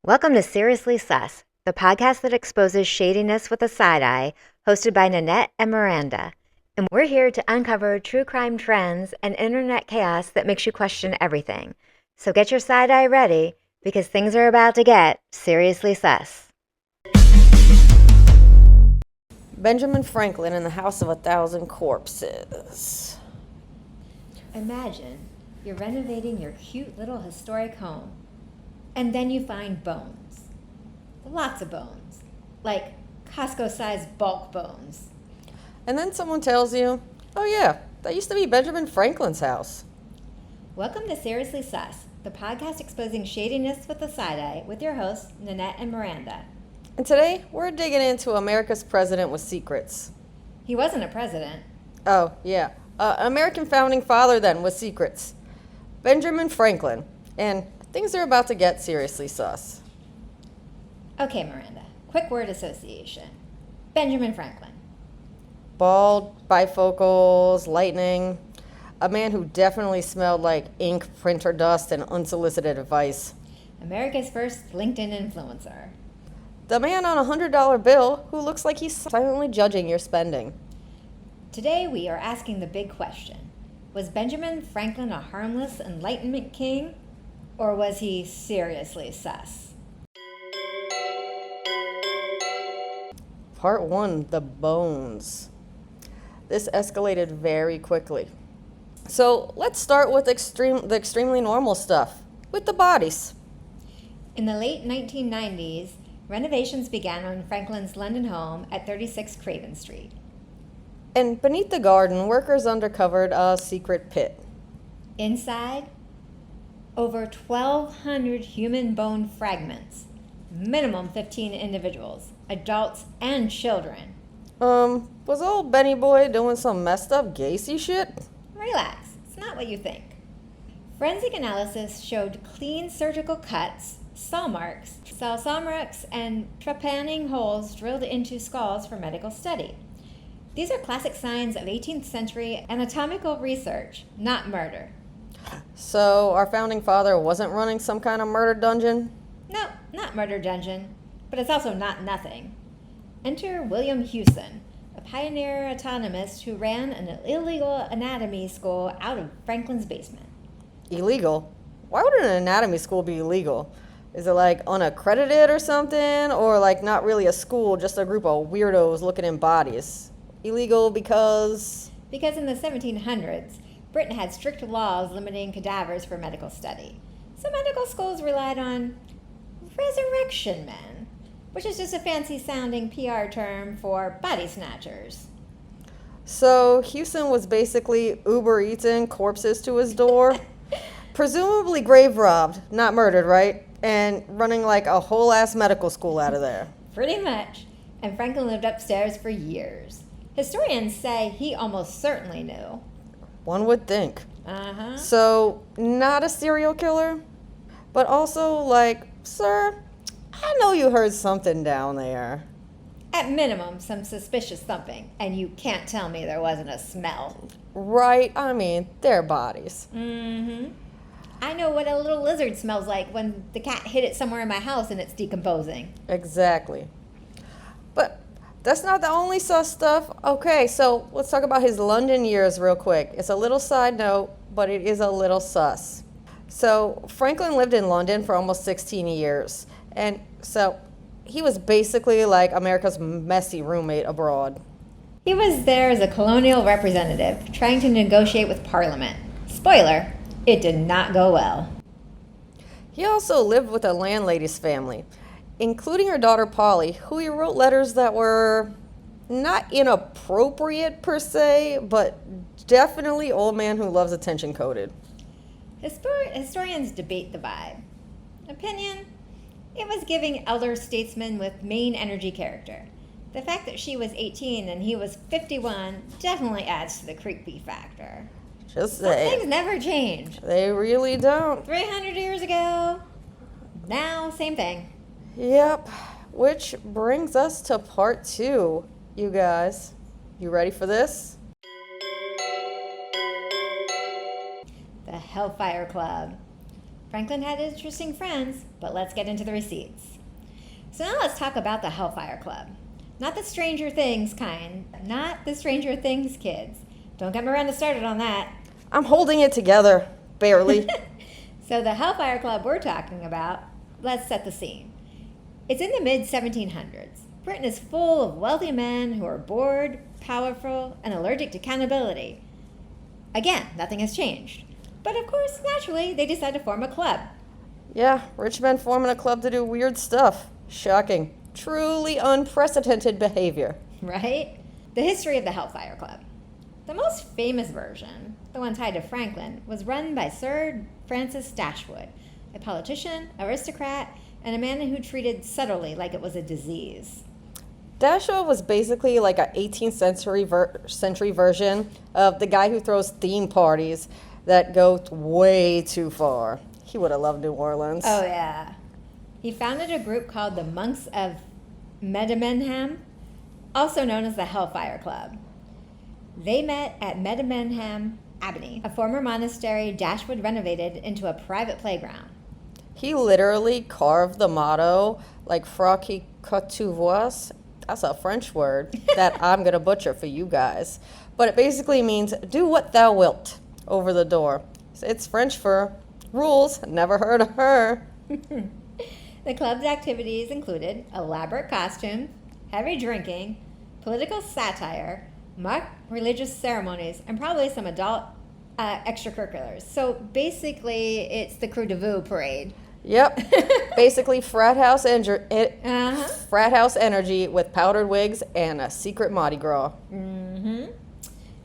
Welcome to Seriously Sus, the podcast that exposes shadiness with a side eye, hosted by Nanette and Miranda. And we're here to uncover true crime trends and internet chaos that makes you question everything. So get your side eye ready, because things are about to get seriously sus. Benjamin Franklin in the House of 1,000 Corpses. Imagine you're renovating your cute little historic home, and then you find bones. Lots of bones. Like Costco-sized bulk bones. And then someone tells you, oh yeah, that used to be Benjamin Franklin's house. Welcome to Seriously Sus, the podcast exposing shadiness with a side eye with your hosts, Nanette and Miranda. And today, we're digging into America's president with secrets. He wasn't a president. Oh, yeah. American founding father then with secrets. Benjamin Franklin. And things are about to get seriously sus. Okay, Miranda, quick word association. Benjamin Franklin. Bald, bifocals, lightning. A man who definitely smelled like ink, printer dust, and unsolicited advice. America's first LinkedIn influencer. The man on a $100 bill who looks like he's silently judging your spending. Today we are asking the big question. Was Benjamin Franklin a harmless Enlightenment king, or was he seriously sus? Part 1, the bones. This escalated very quickly. So let's start with the extremely normal stuff, with the bodies. In the late 1990s, renovations began on Franklin's London home at 36 Craven Street. And beneath the garden, workers uncovered a secret pit. Inside, over 1,200 human bone fragments, minimum 15 individuals, adults and children. Was old Benny Boy doing some messed up Gacy shit? Relax, it's not what you think. Forensic analysis showed clean surgical cuts, saw marks, and trepanning holes drilled into skulls for medical study. These are classic signs of 18th century anatomical research, not murder. So our founding father wasn't running some kind of murder dungeon? No, not murder dungeon, but it's also not nothing. Enter William Hewson, a pioneer anatomist who ran an illegal anatomy school out of Franklin's basement. Illegal? Why would an anatomy school be illegal? Is it like unaccredited or something? Or like not really a school, just a group of weirdos looking in bodies? Illegal because in the 1700s, Britain had strict laws limiting cadavers for medical study. So medical schools relied on resurrection men, which is just a fancy sounding PR term for body snatchers. So Hewson was basically Uber Eating corpses to his door? Presumably grave robbed, not murdered, right? And running like a whole ass medical school out of there. Pretty much. And Franklin lived upstairs for years. Historians say he almost certainly knew. One would think. Uh-huh. So, not a serial killer? But also, like, sir, I know you heard something down there. At minimum, some suspicious thumping, and you can't tell me there wasn't a smell. Right? I mean, they're bodies. Mm-hmm. I know what a little lizard smells like when the cat hid it somewhere in my house and it's decomposing. Exactly. But that's not the only sus stuff. Okay, so let's talk about his London years real quick. It's a little side note, but it is a little sus. So Franklin lived in London for almost 16 years. And so he was basically like America's messy roommate abroad. He was there as a colonial representative, trying to negotiate with Parliament. Spoiler, it did not go well. He also lived with a landlady's family, including her daughter Polly, who he wrote letters that were not inappropriate per se, but definitely old man who loves attention coded. Historians debate the vibe. Opinion? It was giving elder statesman with main energy character. The fact that she was 18 and he was 51 definitely adds to the creepy factor. Just Some say things never change. they really don't. 300 years ago, now same thing. Yep, which brings us to part 2, you guys. You ready for this? The Hellfire Club. Franklin had interesting friends, but let's get into the receipts. So now let's talk about the Hellfire Club. Not the Stranger Things kind. Not the Stranger Things kids. Don't get Miranda started on that. I'm holding it together, barely. So the Hellfire Club we're talking about, let's set the scene. It's in the mid-1700s. Britain is full of wealthy men who are bored, powerful, and allergic to accountability. Again, nothing has changed. But of course, naturally, they decide to form a club. Yeah, rich men forming a club to do weird stuff. Shocking. Truly unprecedented behavior. Right? The history of the Hellfire Club. The most famous version, the one tied to Franklin, was run by Sir Francis Dashwood, a politician, aristocrat, and a man who treated subtly like it was a disease. Dashwood was basically like an 18th century version of the guy who throws theme parties that go way too far. He would have loved New Orleans. Oh, yeah. He founded a group called the Monks of Medmenham, also known as the Hellfire Club. They met at Medmenham Abbey, a former monastery Dashwood renovated into a private playground. He literally carved the motto like "Fraki Cotuvois." That's a French word that I'm going to butcher for you guys. But it basically means, do what thou wilt, over the door. It's French for rules, never heard of her. The club's activities included elaborate costumes, heavy drinking, political satire, mock religious ceremonies, and probably some adult extracurriculars. So basically, it's the Crew de Vue parade. Yep. Basically, frat house energy with powdered wigs and a secret Mardi Gras. Mm-hmm.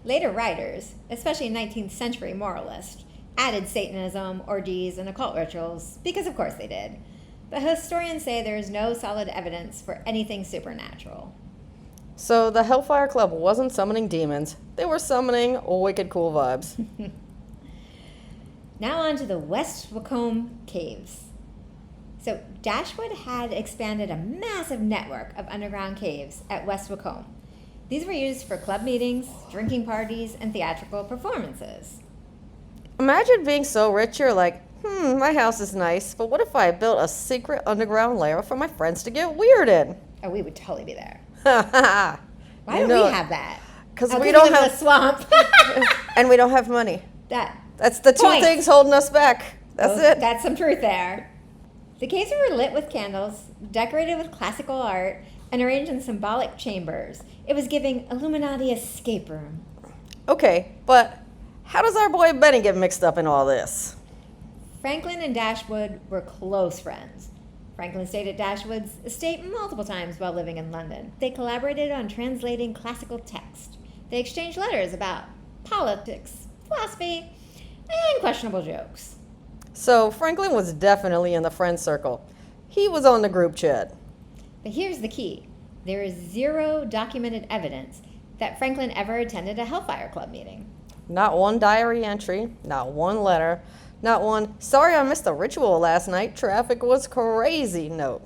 Later writers, especially 19th century moralists, added Satanism, orgies, and occult rituals, because of course they did. But historians say there is no solid evidence for anything supernatural. So the Hellfire Club wasn't summoning demons. They were summoning wicked cool vibes. Now on to the West Wacombe Caves. So Dashwood had expanded a massive network of underground caves at West Wacombe. These were used for club meetings, drinking parties, and theatrical performances. Imagine being so rich you're like, my house is nice, but what if I built a secret underground lair for my friends to get weird in? Oh, we would totally be there. Why Why don't we have that? Because Oh, we don't live in have a swamp. and we don't have money. That's the two Point. things holding us back. That's it. That's some truth there. The caves were lit with candles, decorated with classical art, and arranged in symbolic chambers. It was giving Illuminati escape room. Okay, but how does our boy Benny get mixed up in all this? Franklin and Dashwood were close friends. Franklin stayed at Dashwood's estate multiple times while living in London. They collaborated on translating classical text. They exchanged letters about politics, philosophy, and questionable jokes. So Franklin was definitely in the friend circle. He was on the group chat. But here's the key. There is zero documented evidence that Franklin ever attended a Hellfire Club meeting. Not one diary entry, not one letter, not one, sorry I missed the ritual last night, traffic was crazy note.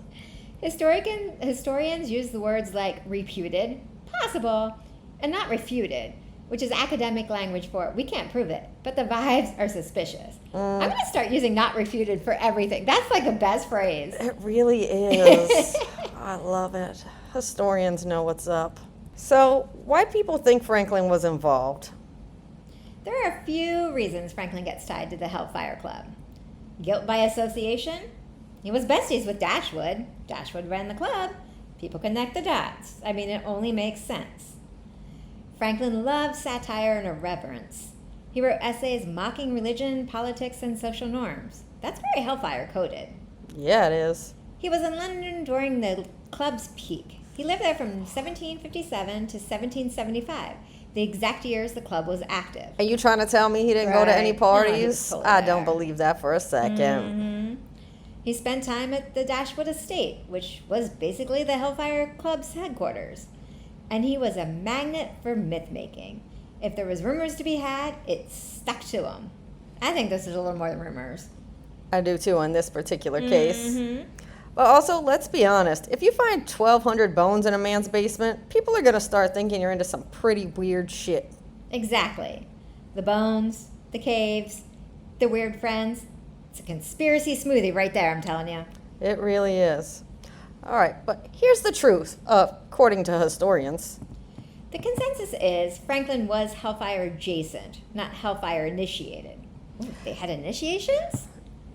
Historians use the words like reputed, possible, and not refuted, which is academic language for we can't prove it, but the vibes are suspicious. I'm going to start using not refuted for everything. That's like the best phrase. It really is. I love it. Historians know what's up. So, why people think Franklin was involved? There are a few reasons Franklin gets tied to the Hellfire Club. Guilt by association. He was besties with Dashwood. Dashwood ran the club. People connect the dots. I mean, it only makes sense. Franklin loved satire and irreverence. He wrote essays mocking religion, politics, and social norms. That's very Hellfire coded. Yeah, it is. He was in London during the club's peak. He lived there from 1757 to 1775, the exact years the club was active. Are you trying to tell me he didn't go to any Right. No, he parties? was totally I there. don't believe that for a second. Mm-hmm. He spent time at the Dashwood estate, which was basically the Hellfire Club's headquarters. And he was a magnet for myth-making. If there was rumors to be had, it stuck to him. I think this is a little more than rumors. I do too in this particular case. Mm-hmm. But also, let's be honest, if you find 1,200 bones in a man's basement, people are going to start thinking you're into some pretty weird shit. Exactly. The bones, the caves, the weird friends. It's a conspiracy smoothie right there, I'm telling you. It really is. All right, but here's the truth, according to historians. The consensus is Franklin was Hellfire adjacent, not Hellfire initiated. Ooh, they had initiations?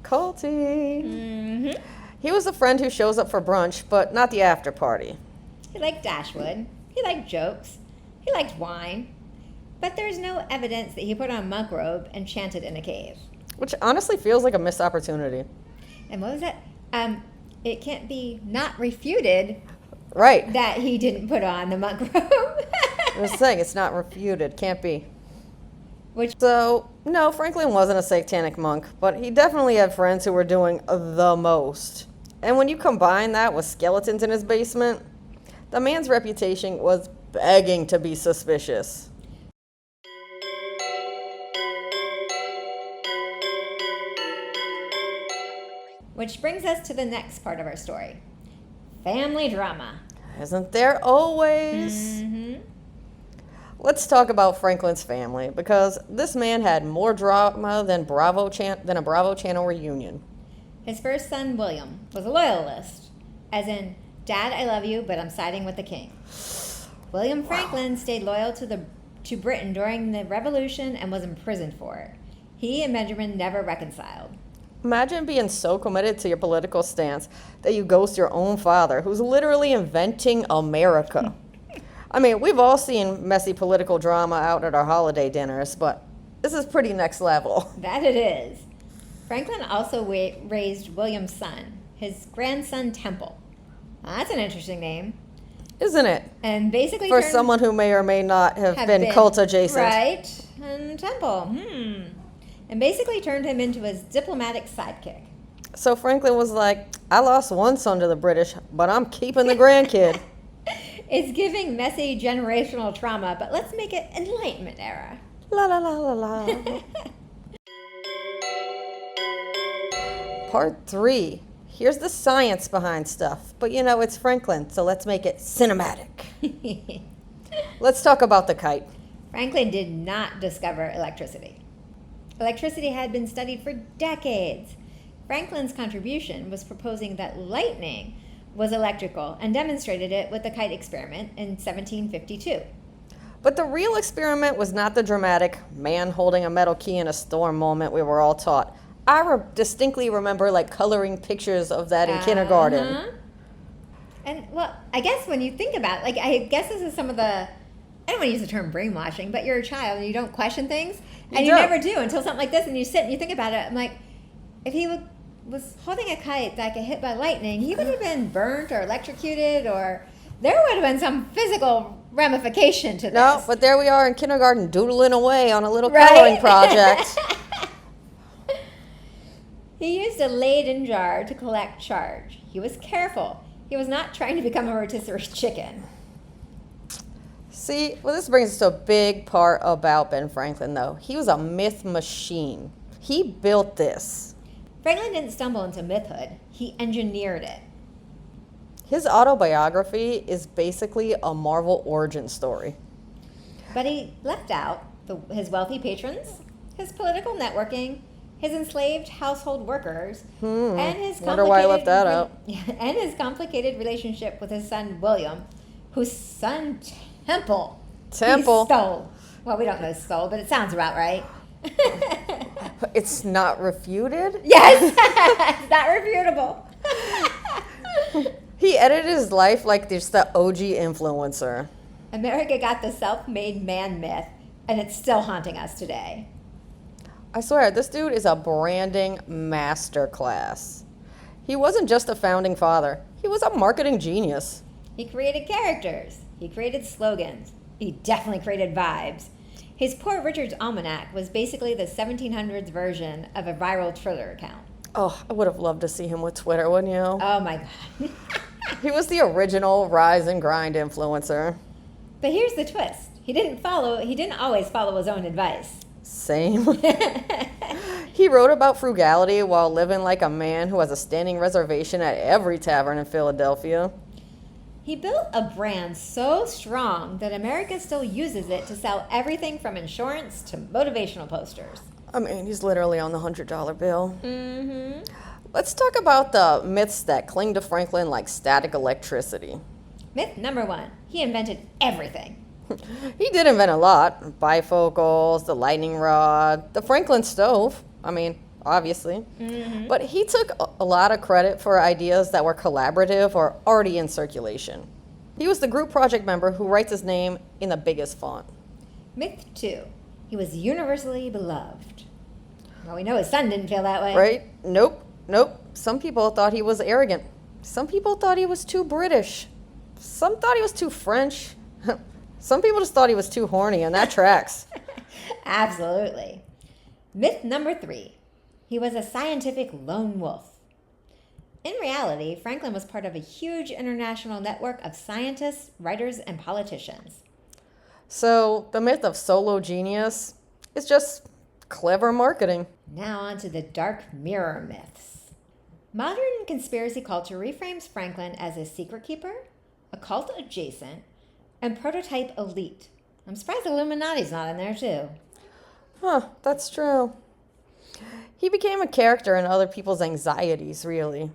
Culty. Mm-hmm. He was a friend who shows up for brunch, but not the after party. He liked Dashwood. He liked jokes. He liked wine. But there's no evidence that he put on a monk robe and chanted in a cave. Which honestly feels like a missed opportunity. And what was that? It can't be not refuted Right. that he didn't put on the monk robe. I was saying, it's not refuted. Can't be. Which, So, no, Franklin wasn't a satanic monk, but he definitely had friends who were doing the most. And when you combine that with skeletons in his basement, the man's reputation was begging to be suspicious. which brings us to the next part of our story. Family drama. Isn't there always? Mm-hmm. Let's talk about Franklin's family, because this man had more drama than a Bravo Channel reunion. His first son, William, was a loyalist, as in, Dad, I love you, but I'm siding with the king. William Franklin stayed loyal to Britain during the Revolution and was imprisoned for it. He and Benjamin never reconciled. Imagine being so committed to your political stance that you ghost your own father, who's literally inventing America. I mean, we've all seen messy political drama out at our holiday dinners, but this is pretty next level. That it is. Franklin also raised William's son, his grandson Temple. That's an interesting name. Isn't it? And basically For someone who may or may not have been cult adjacent. Right. And Temple, and basically turned him into his diplomatic sidekick. So Franklin was like, I lost one son to the British, but I'm keeping the grandkid. It's giving messy generational trauma, but let's make it Enlightenment era. La la la la la. Part 3. Here's the science behind stuff. But you know, it's Franklin, so let's make it cinematic. Let's talk about the kite. Franklin did not discover electricity. Electricity had been studied for decades. Franklin's contribution was proposing that lightning was electrical and demonstrated it with the kite experiment in 1752. But the real experiment was not the dramatic man holding a metal key in a storm moment we were all taught. I distinctly remember coloring pictures of that in kindergarten. And well, I guess when you think about it, I guess this is some of the, I don't want to use the term brainwashing, but you're a child and you don't question things. And you never do until something like this, and you sit and you think about it. I'm like, if he was holding a kite that got hit by lightning, he would have been burnt or electrocuted, or there would have been some physical ramification to this. No, but there we are in kindergarten doodling away on a little coloring project. He used a Leyden jar to collect charge. He was careful. He was not trying to become a rotisserie chicken. See, well, this brings us to a big part about Ben Franklin, though. He was a myth machine. He built this. Franklin didn't stumble into mythhood. He engineered it. His autobiography is basically a Marvel origin story. But he left out his wealthy patrons, his political networking, his enslaved household workers, and his Wonder why I left that out. And his complicated relationship with his son William, whose son Temple. He stole. Well, we don't know stole, but it sounds about right. It's not refuted? Yes, it's not refutable. He edited his life like just the OG influencer. America got the self-made man myth, and it's still haunting us today. I swear, this dude is a branding masterclass. He wasn't just a founding father. He was a marketing genius. He created characters. He created slogans. He definitely created vibes. His Poor Richard's Almanac was basically the 1700s version of a viral Twitter account. Oh, I would have loved to see him with Twitter, wouldn't you? Oh my God. He was the original rise and grind influencer. But here's the twist. He didn't always follow his own advice. Same. He wrote about frugality while living like a man who has a standing reservation at every tavern in Philadelphia. He built a brand so strong that America still uses it to sell everything from insurance to motivational posters. I mean, he's literally on the $100 bill. Mm-hmm. Let's talk about the myths that cling to Franklin like static electricity. Myth number 1. He invented everything. He did invent a lot. Bifocals, the lightning rod, the Franklin stove. I mean, obviously. Mm-hmm. But he took a lot of credit for ideas that were collaborative or already in circulation. He was the group project member who writes his name in the biggest font. Myth 2. He was universally beloved. Well, we know his son didn't feel that way. Right? Nope. Some people thought he was arrogant. Some people thought he was too British. Some thought he was too French. Some people just thought he was too horny, and that tracks. Absolutely. Myth number 3. He was a scientific lone wolf. In reality, Franklin was part of a huge international network of scientists, writers, and politicians. So the myth of solo genius is just clever marketing. Now on to the dark mirror myths. Modern conspiracy culture reframes Franklin as a secret keeper, occult adjacent, and prototype elite. I'm surprised Illuminati's not in there too. Huh, that's true. He became a character in other people's anxieties, really.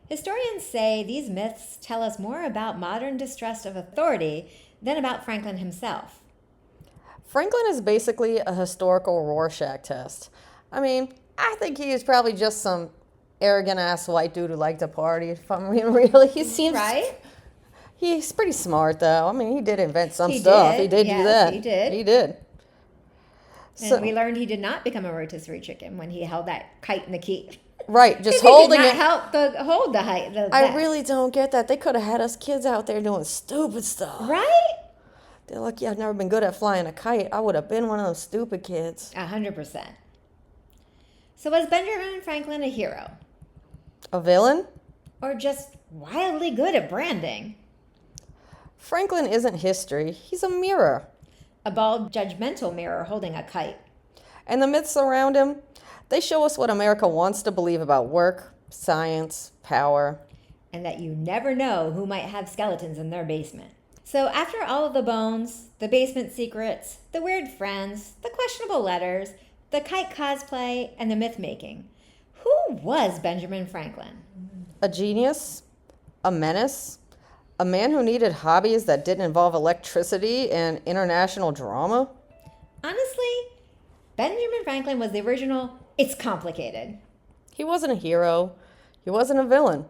Historians say these myths tell us more about modern distrust of authority than about Franklin himself. Franklin is basically a historical Rorschach test. I mean, I think he is probably just some arrogant-ass white dude who liked to party, if I'm being real. He seems... Right? He's pretty smart, though. I mean, he did invent some He stuff. did. He did Yes, do that. he did. He did. And we learned he did not become a rotisserie chicken when he held that kite in the key. Right, just He holding did not it. help hold the height. I really don't get that. They could have had us kids out there doing stupid stuff. Right? They're lucky I've never been good at flying a kite. I would have been one of those stupid kids. 100%. So was Benjamin Franklin a hero? A villain? Or just wildly good at branding? Franklin isn't history. He's a mirror. A bald, judgmental mirror holding a kite. And the myths around him, they show us what America wants to believe about work, science, power. And that you never know who might have skeletons in their basement. So after all of the bones, the basement secrets, the weird friends, the questionable letters, the kite cosplay, and the myth making, who was Benjamin Franklin? A genius? A menace? A man who needed hobbies that didn't involve electricity and international drama? Honestly, Benjamin Franklin was the original, it's complicated. He wasn't a hero. He wasn't a villain.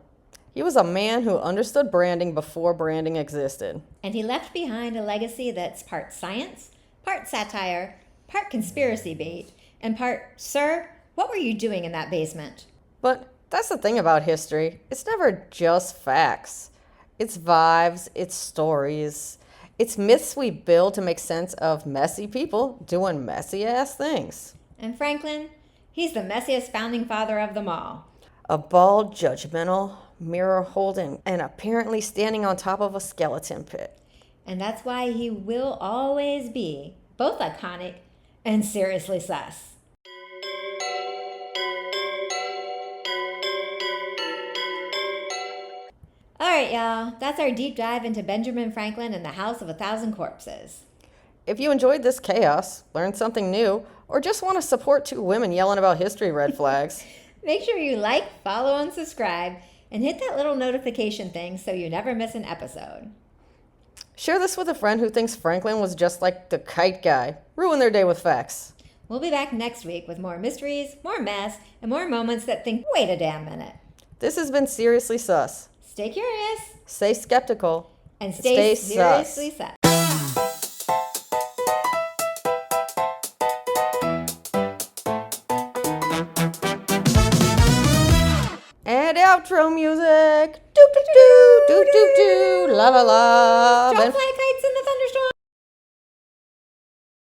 He was a man who understood branding before branding existed. And he left behind a legacy that's part science, part satire, part conspiracy bait, and part, sir, what were you doing in that basement? But that's the thing about history. It's never just facts. It's vibes, it's stories, it's myths we build to make sense of messy people doing messy-ass things. And Franklin, he's the messiest founding father of them all. A bald, judgmental, mirror-holding, and apparently standing on top of a skeleton pit. And that's why he will always be both iconic and seriously sus. All right, y'all. That's our deep dive into Benjamin Franklin and the House of a Thousand Corpses. If you enjoyed this chaos, learned something new, or just want to support two women yelling about history red flags, make sure you like, follow, and subscribe, and hit that little notification thing so you never miss an episode. Share this with a friend who thinks Franklin was just like the kite guy. Ruin their day with facts. We'll be back next week with more mysteries, more mess, and more moments that think, wait a damn minute. This has been Seriously Sus. Stay curious. Stay skeptical. And stay seriously sus. And outro music. Do do do do do do. La la la. Don't play